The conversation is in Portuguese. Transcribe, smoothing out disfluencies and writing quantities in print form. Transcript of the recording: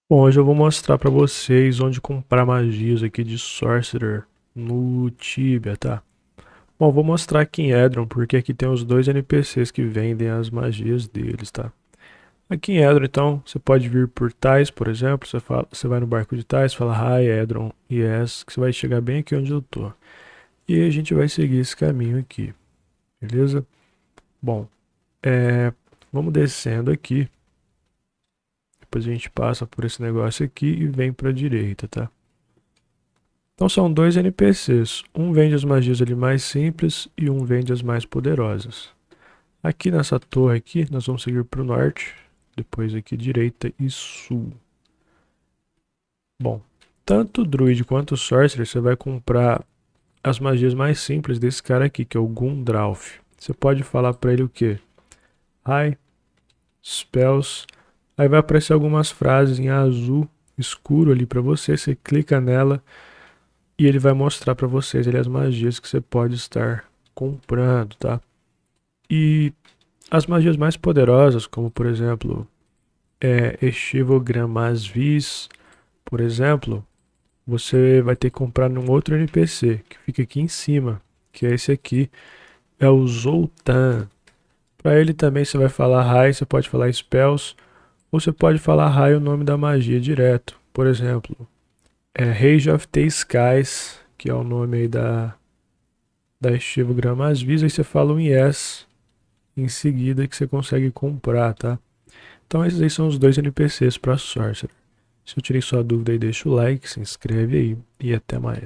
Bom, hoje eu vou mostrar pra vocês onde comprar magias aqui de Sorcerer no Tibia, tá? Bom, eu vou mostrar aqui em Edron, porque aqui tem os dois NPCs que vendem as magias deles, tá? Aqui em Edron, então, você pode vir por Tais, por exemplo, você vai no barco de Tais, fala Hi, Edron, yes, que você vai chegar bem aqui onde eu tô. E a gente vai seguir esse caminho aqui, beleza? Bom, vamos descendo aqui, depois a gente passa por esse negócio aqui e vem pra direita, tá? Então são dois NPCs. Um vende as magias ali mais simples e um vende as mais poderosas. Aqui nessa torre aqui, nós vamos seguir para o norte, depois aqui direita e sul. Bom, tanto o Druid quanto o Sorcerer você vai comprar as magias mais simples desse cara aqui, que é o Gundrauth. Você pode falar para ele o que? Hi, Spells. Aí vai aparecer algumas frases em azul escuro ali para você. Você clica nela e ele vai mostrar para vocês ali as magias que você pode estar comprando, tá? E as magias mais poderosas, como por exemplo, Estivo Gramas Vis, por exemplo, você vai ter que comprar num outro NPC, que fica aqui em cima, que é esse aqui, é o Zoltan. Para ele também você vai falar Rai, você pode falar Spells, ou você pode falar Rai o nome da magia direto. Por exemplo, Rage of the Skies, que é o nome aí da Estivo Gramas Vis, aí você fala um Yes em seguida que você consegue comprar, tá? Então esses aí são os dois NPCs para Sorcerer. Se eu tirei sua dúvida aí, deixa o like, se inscreve aí e até mais.